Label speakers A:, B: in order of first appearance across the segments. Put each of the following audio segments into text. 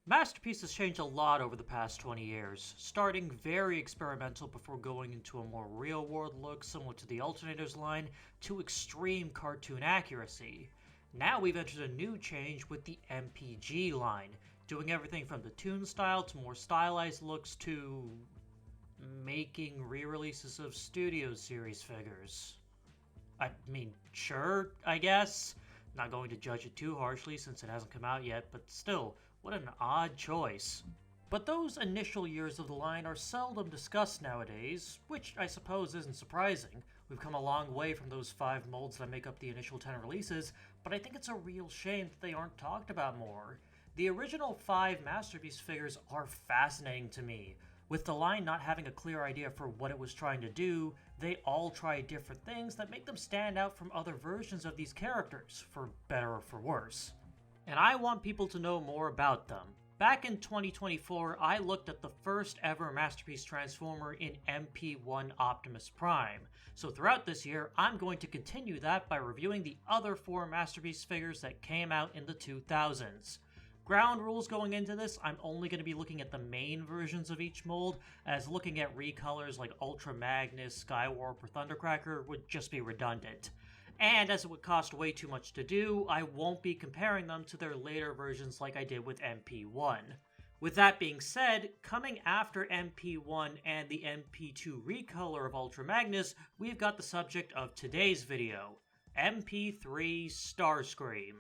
A: Masterpiece has changed a lot over the past 20 years, starting very experimental before going into a more real-world look similar to the Alternators line to extreme cartoon accuracy. Now we've entered a new change with the MPG line, doing everything from the toon style to more stylized looks to making re-releases of Studio Series figures. I mean, sure, I guess. Not going to judge it too harshly since it hasn't come out yet, but still, what an odd choice. But those initial years of the line are seldom discussed nowadays, which I suppose isn't surprising. We've come a long way from those 5 molds that make up the initial 10 releases, but I think it's a real shame that they aren't talked about more. The original 5 Masterpiece figures are fascinating to me. With the line not having a clear idea for what it was trying to do, they all try different things that make them stand out from other versions of these characters, for better or for worse. And I want people to know more about them. Back in 2024, I looked at the first ever Masterpiece Transformer in MP1 Optimus Prime. So throughout this year, I'm going to continue that by reviewing the other 4 Masterpiece figures that came out in the 2000s. Ground rules going into this, I'm only going to be looking at the main versions of each mold, as looking at recolors like Ultra Magnus, Skywarp, or Thundercracker would just be redundant. And as it would cost way too much to do, I won't be comparing them to their later versions like I did with MP1. With that being said, coming after MP1 and the MP2 recolor of Ultra Magnus, we've got the subject of today's video, MP3 Starscream.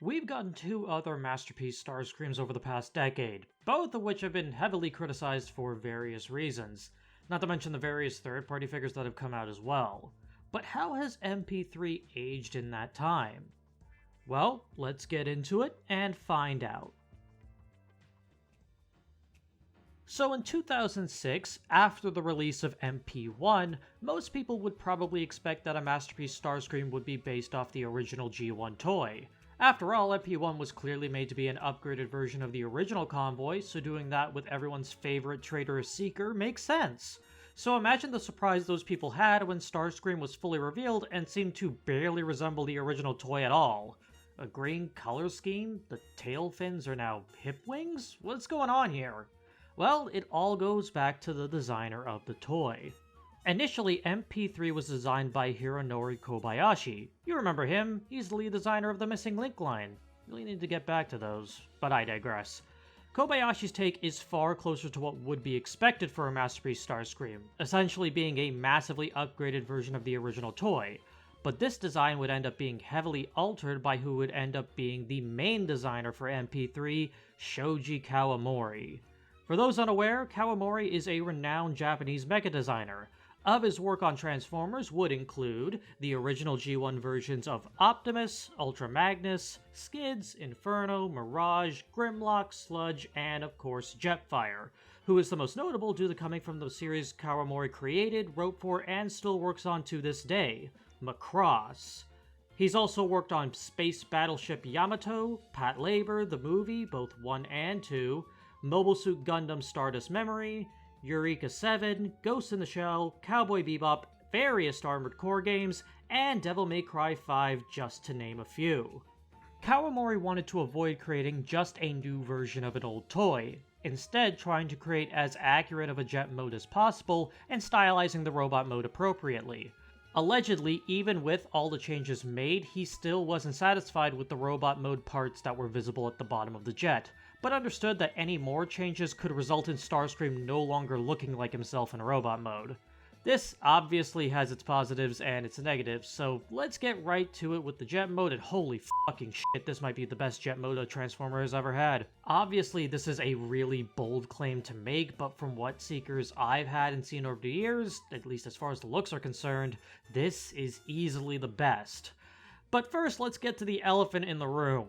A: We've gotten 2 other Masterpiece Starscreams over the past decade, both of which have been heavily criticized for various reasons, not to mention the various third-party figures that have come out as well. But how has MP3 aged in that time? Well, let's get into it and find out. So in 2006, after the release of MP1, most people would probably expect that a Masterpiece Starscream would be based off the original G1 toy. After all, MP1 was clearly made to be an upgraded version of the original Convoy, so doing that with everyone's favorite traitorous Seeker makes sense. So imagine the surprise those people had when Starscream was fully revealed and seemed to barely resemble the original toy at all. A green color scheme? The tail fins are now hip wings? What's going on here? Well, it all goes back to the designer of the toy. Initially, MP3 was designed by Hironori Kobayashi. You remember him, he's the lead designer of the Missing Link line. Really need to get back to those, but I digress. Kobayashi's take is far closer to what would be expected for a Masterpiece Starscream, essentially being a massively upgraded version of the original toy. But this design would end up being heavily altered by who would end up being the main designer for MP3, Shoji Kawamori. For those unaware, Kawamori is a renowned Japanese mecha designer. Of his work on Transformers would include the original G1 versions of Optimus, Ultra Magnus, Skids, Inferno, Mirage, Grimlock, Sludge, and of course Jetfire, who is the most notable due to coming from the series Kawamori created, wrote for, and still works on to this day, Macross. He's also worked on Space Battleship Yamato, Pat Labor, the movie, both 1 and 2, Mobile Suit Gundam Stardust Memory, Eureka 7, Ghost in the Shell, Cowboy Bebop, various Armored Core games, and Devil May Cry 5, just to name a few. Kawamori wanted to avoid creating just a new version of an old toy, instead trying to create as accurate of a jet mode as possible and stylizing the robot mode appropriately. Allegedly, even with all the changes made, he still wasn't satisfied with the robot mode parts that were visible at the bottom of the jet, but understood that any more changes could result in Starscream no longer looking like himself in robot mode. This obviously has its positives and its negatives, so let's get right to it with the jet mode, and holy fucking shit, this might be the best jet mode a Transformer has ever had. Obviously, this is a really bold claim to make, but from what Seekers I've had and seen over the years, at least as far as the looks are concerned, this is easily the best. But first, let's get to the elephant in the room.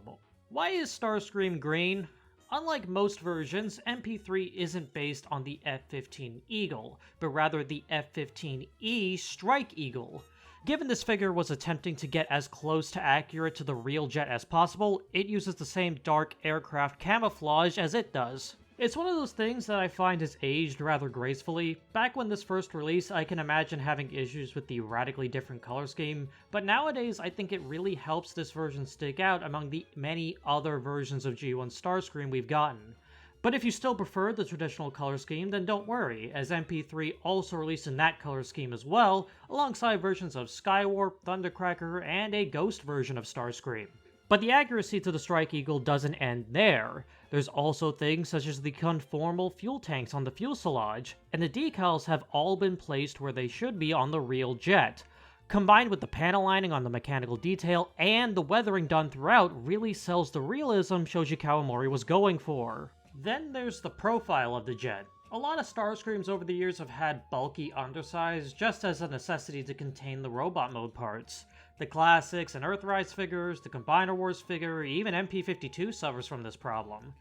A: Why is Starscream green? Unlike most versions, MP3 isn't based on the F-15 Eagle, but rather the F-15E Strike Eagle. Given this figure was attempting to get as close to accurate to the real jet as possible, it uses the same dark aircraft camouflage as it does. It's one of those things that I find has aged rather gracefully. Back when this first released, I can imagine having issues with the radically different color scheme, but nowadays I think it really helps this version stick out among the many other versions of G1 Starscream we've gotten. But if you still prefer the traditional color scheme, then don't worry, as MP3 also released in that color scheme as well, alongside versions of Skywarp, Thundercracker, and a ghost version of Starscream. But the accuracy to the Strike Eagle doesn't end there. There's also things such as the conformal fuel tanks on the fuselage, and the decals have all been placed where they should be on the real jet. Combined with the panel lining on the mechanical detail and the weathering done throughout really sells the realism Shoji Kawamori was going for. Then there's the profile of the jet. A lot of Starscreams over the years have had bulky undersides just as a necessity to contain the robot mode parts. The classics and Earthrise figures, the Combiner Wars figure, even MP52 suffers from this problem.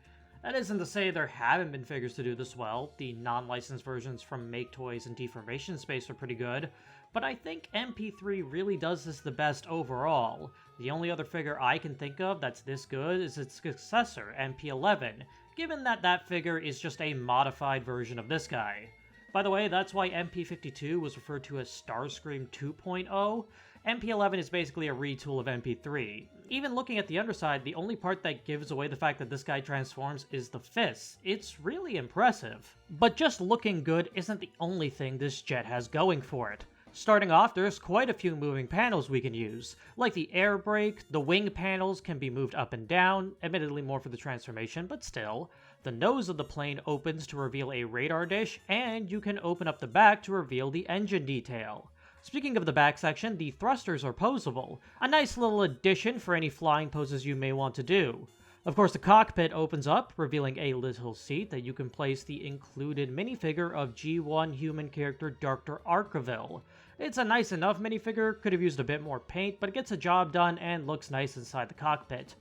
A: That isn't to say there haven't been figures to do this well. The non-licensed versions from Make Toys and Deformation Space are pretty good, but I think MP3 really does this the best overall. The only other figure I can think of that's this good is its successor, MP11, given that that figure is just a modified version of this guy. By the way, that's why MP52 was referred to as Starscream 2.0. MP11 is basically a retool of MP3. Even looking at the underside, the only part that gives away the fact that this guy transforms is the fists. It's really impressive. But just looking good isn't the only thing this jet has going for it. Starting off, there's quite a few moving panels we can use. Like the air brake, the wing panels can be moved up and down, admittedly more for the transformation, but still. The nose of the plane opens to reveal a radar dish, and you can open up the back to reveal the engine detail. Speaking of the back section, the thrusters are posable, a nice little addition for any flying poses you may want to do. Of course, the cockpit opens up, revealing a little seat that you can place the included minifigure of G1 human character Dr. Arkeville. It's a nice enough minifigure, could have used a bit more paint, but it gets the job done and looks nice inside the cockpit.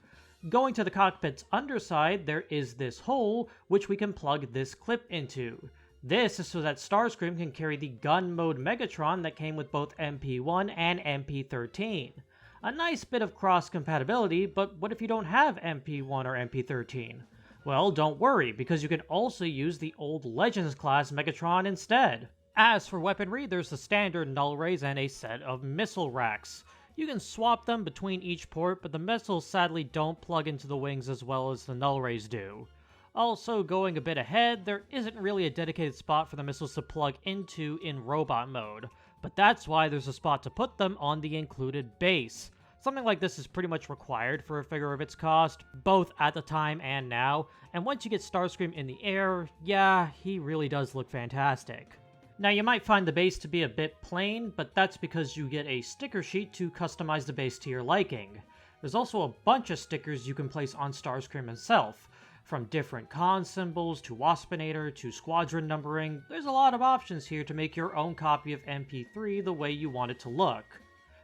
A: Going to the cockpit's underside, there is this hole, which we can plug this clip into. This is so that Starscream can carry the gun mode Megatron that came with both MP1 and MP13. A nice bit of cross-compatibility, but what if you don't have MP1 or MP13? Well, don't worry, because you can also use the old Legends class Megatron instead. As for weaponry, there's the standard null rays and a set of missile racks. You can swap them between each port, but the missiles sadly don't plug into the wings as well as the null rays do. Also, going a bit ahead, there isn't really a dedicated spot for the missiles to plug into in robot mode, but that's why there's a spot to put them on the included base. Something like this is pretty much required for a figure of its cost, both at the time and now, and once you get Starscream in the air, yeah, he really does look fantastic. Now you might find the base to be a bit plain, but that's because you get a sticker sheet to customize the base to your liking. There's also a bunch of stickers you can place on Starscream himself. From different con symbols, to Waspinator, to squadron numbering, there's a lot of options here to make your own copy of MP3 the way you want it to look.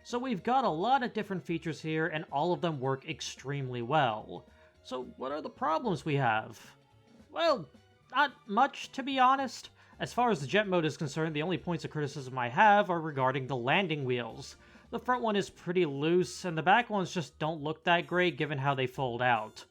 A: So we've got a lot of different features here, and all of them work extremely well. So what are the problems we have? Well, not much, to be honest. As far as the jet mode is concerned, the only points of criticism I have are regarding the landing wheels. The front one is pretty loose, and the back ones just don't look that great given how they fold out.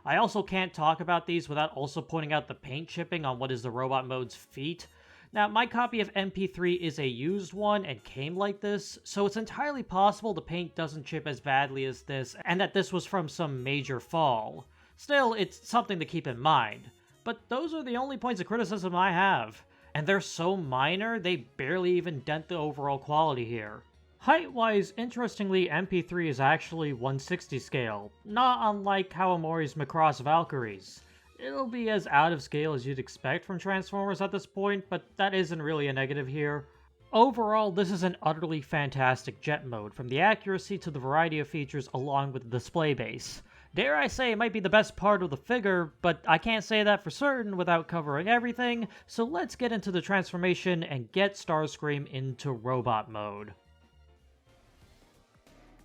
A: I also can't talk about these without also pointing out the paint chipping on what is the robot mode's feet. Now, my copy of MP3 is a used one and came like this, so it's entirely possible the paint doesn't chip as badly as this, and that this was from some major fall. Still, it's something to keep in mind. But those are the only points of criticism I have, and they're so minor they barely even dent the overall quality here. Height-wise, interestingly, MP3 is actually 160 scale, not unlike Kawamori's Macross Valkyries. It'll be as out of scale as you'd expect from Transformers at this point, but that isn't really a negative here. Overall, this is an utterly fantastic jet mode, from the accuracy to the variety of features along with the display base. Dare I say it might be the best part of the figure, but I can't say that for certain without covering everything, so let's get into the transformation and get Starscream into robot mode.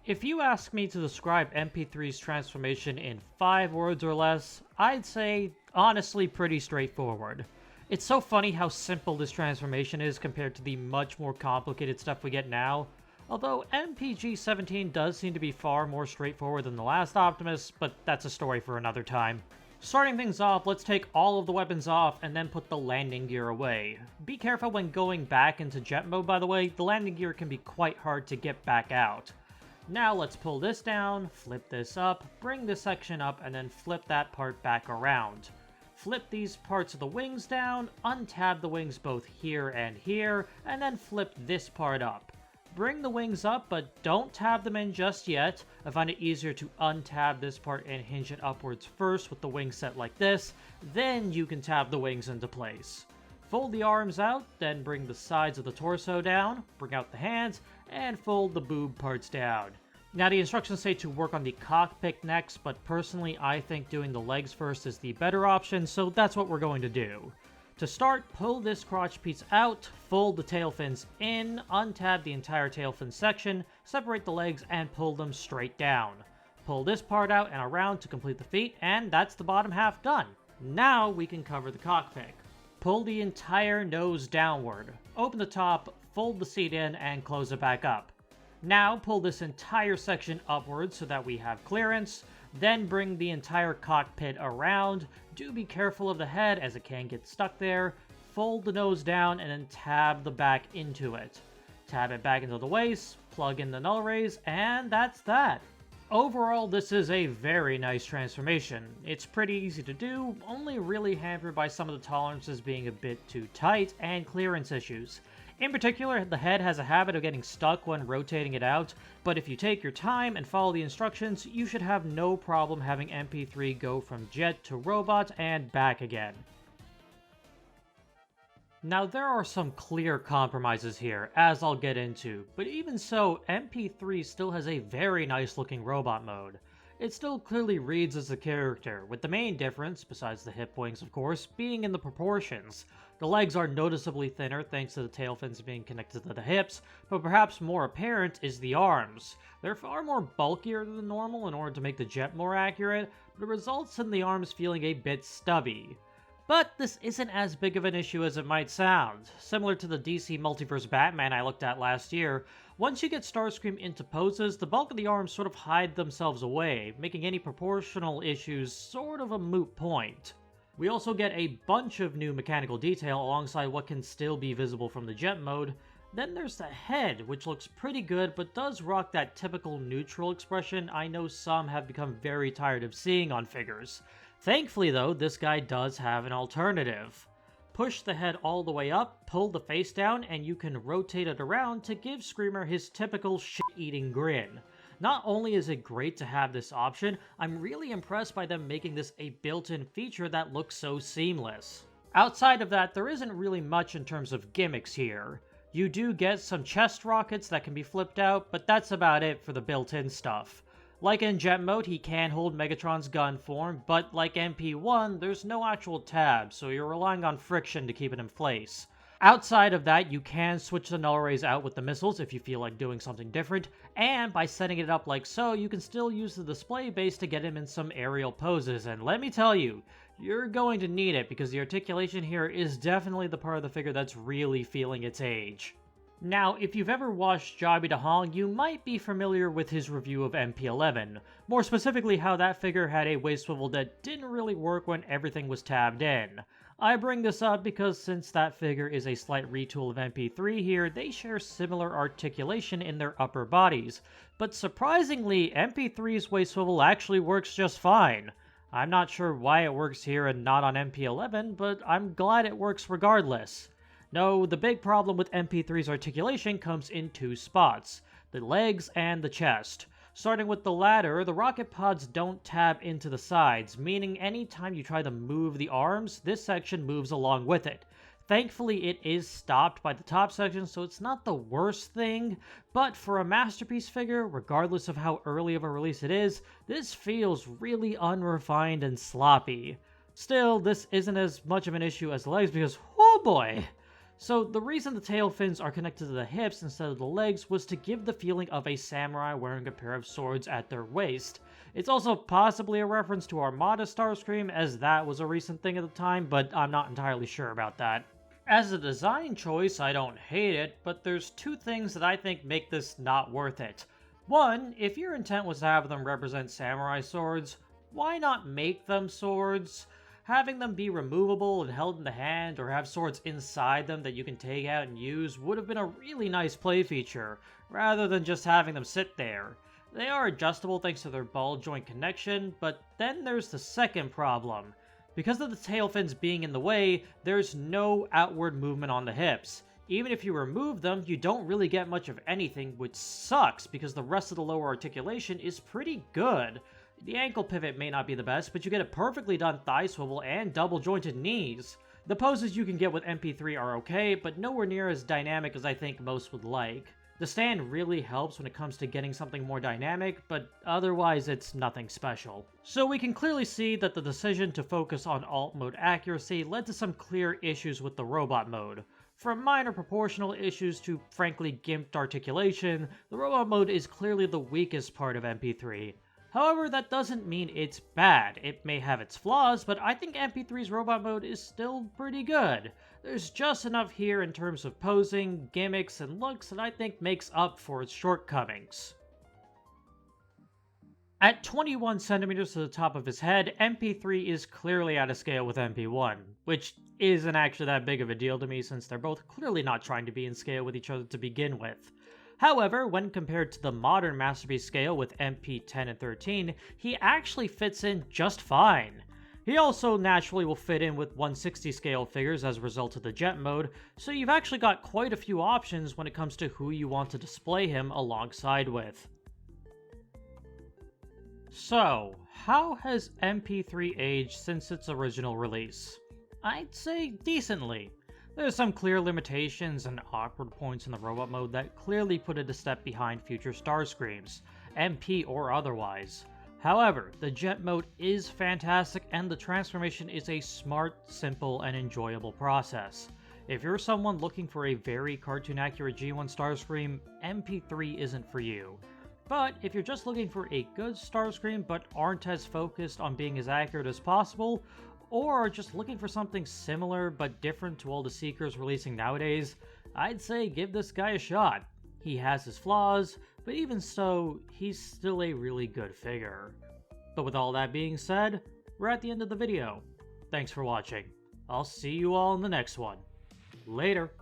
A: If you ask me to describe MP3's transformation in 5 words or less, I'd say, honestly, pretty straightforward. It's so funny how simple this transformation is compared to the much more complicated stuff we get now, although MPG-17 does seem to be far more straightforward than the last Optimus, but that's a story for another time. Starting things off, let's take all of the weapons off and then put the landing gear away. Be careful when going back into jet mode, by the way. The landing gear can be quite hard to get back out. Now let's pull this down, flip this up, bring this section up, and then flip that part back around. Flip these parts of the wings down, untab the wings both here, and then flip this part up. Bring the wings up, but don't tab them in just yet. I find it easier to untab this part and hinge it upwards first with the wings set like this, then you can tab the wings into place. Fold the arms out, then bring the sides of the torso down, bring out the hands, and fold the boob parts down. Now the instructions say to work on the cockpit next, but personally I think doing the legs first is the better option, so that's what we're going to do. To start, pull this crotch piece out, fold the tail fins in, untab the entire tail fin section, separate the legs, and pull them straight down. Pull this part out and around to complete the feet, and that's the bottom half done. Now we can cover the cockpit. Pull the entire nose downward, open the top, fold the seat in, and close it back up. Now pull this entire section upwards so that we have clearance, then bring the entire cockpit around. Do be careful of the head as it can get stuck there. Fold the nose down and then tab the back into it. Tab it back into the waist, plug in the null rays, and that's that. Overall, this is a very nice transformation. It's pretty easy to do, only really hampered by some of the tolerances being a bit too tight and clearance issues. In particular, the head has a habit of getting stuck when rotating it out, but if you take your time and follow the instructions, you should have no problem having MP3 go from jet to robot and back again. Now there are some clear compromises here, as I'll get into, but even so, MP3 still has a very nice looking robot mode. It still clearly reads as a character, with the main difference, besides the hip wings of course, being in the proportions. The legs are noticeably thinner thanks to the tail fins being connected to the hips, but perhaps more apparent is the arms. They're far more bulkier than normal in order to make the jet more accurate, but it results in the arms feeling a bit stubby. But this isn't as big of an issue as it might sound. Similar to the DC Multiverse Batman I looked at last year, once you get Starscream into poses, the bulk of the arms sort of hide themselves away, making any proportional issues sort of a moot point. We also get a bunch of new mechanical detail alongside what can still be visible from the jet mode. Then there's the head, which looks pretty good but does rock that typical neutral expression I know some have become very tired of seeing on figures. Thankfully though, this guy does have an alternative. Push the head all the way up, pull the face down, and you can rotate it around to give Screamer his typical shit-eating grin. Not only is it great to have this option, I'm really impressed by them making this a built-in feature that looks so seamless. Outside of that, there isn't really much in terms of gimmicks here. You do get some chest rockets that can be flipped out, but that's about it for the built-in stuff. Like in jet mode, he can hold Megatron's gun form, but like MP1, there's no actual tab, so you're relying on friction to keep it in place. Outside of that, you can switch the null rays out with the missiles if you feel like doing something different, and by setting it up like so, you can still use the display base to get him in some aerial poses, and let me tell you, you're going to need it because the articulation here is definitely the part of the figure that's really feeling its age. Now, if you've ever watched Jobby DeHong, you might be familiar with his review of MP11, more specifically how that figure had a waist swivel that didn't really work when everything was tabbed in. I bring this up because since that figure is a slight retool of MP3 here, they share similar articulation in their upper bodies, but surprisingly, MP3's waist swivel actually works just fine. I'm not sure why it works here and not on MP11, but I'm glad it works regardless. No, the big problem with MP3's articulation comes in two spots, the legs and the chest. Starting with the latter, the rocket pods don't tab into the sides, meaning anytime you try to move the arms, this section moves along with it. Thankfully, it is stopped by the top section, so it's not the worst thing, but for a masterpiece figure, regardless of how early of a release it is, this feels really unrefined and sloppy. Still, this isn't as much of an issue as the legs because, oh boy! So the reason the tail fins are connected to the hips instead of the legs was to give the feeling of a samurai wearing a pair of swords at their waist. It's also possibly a reference to Armada Starscream, as that was a recent thing at the time, but I'm not entirely sure about that. As a design choice, I don't hate it, but there's two things that I think make this not worth it. One, if your intent was to have them represent samurai swords, why not make them swords? Having them be removable and held in the hand, or have swords inside them that you can take out and use, would have been a really nice play feature, rather than just having them sit there. They are adjustable thanks to their ball joint connection, but then there's the second problem. Because of the tail fins being in the way, there's no outward movement on the hips. Even if you remove them, you don't really get much of anything, which sucks because the rest of the lower articulation is pretty good. The ankle pivot may not be the best, but you get a perfectly done thigh swivel and double jointed knees. The poses you can get with MP3 are okay, but nowhere near as dynamic as I think most would like. The stand really helps when it comes to getting something more dynamic, but otherwise it's nothing special. So we can clearly see that the decision to focus on alt mode accuracy led to some clear issues with the robot mode. From minor proportional issues to frankly gimped articulation, the robot mode is clearly the weakest part of MP3. However, that doesn't mean it's bad. It may have its flaws, but I think MP3's robot mode is still pretty good. There's just enough here in terms of posing, gimmicks, and looks that I think makes up for its shortcomings. At 21 centimeters to the top of his head, MP3 is clearly out of scale with MP1, which isn't actually that big of a deal to me since they're both clearly not trying to be in scale with each other to begin with. However, when compared to the modern Masterpiece scale with MP10 and 13, he actually fits in just fine. He also naturally will fit in with 160 scale figures as a result of the jet mode, so you've actually got quite a few options when it comes to who you want to display him alongside with. So, how has MP3 aged since its original release? I'd say decently. There's some clear limitations and awkward points in the robot mode that clearly put it a step behind future Starscreams, MP or otherwise. However, the jet mode is fantastic and the transformation is a smart, simple, and enjoyable process. If you're someone looking for a very cartoon-accurate G1 Starscream, MP3 isn't for you. But if you're just looking for a good Starscream but aren't as focused on being as accurate as possible, or are just looking for something similar but different to all the Seekers releasing nowadays, I'd say give this guy a shot. He has his flaws, but even so, he's still a really good figure. But with all that being said, we're at the end of the video. Thanks for watching. I'll see you all in the next one. Later.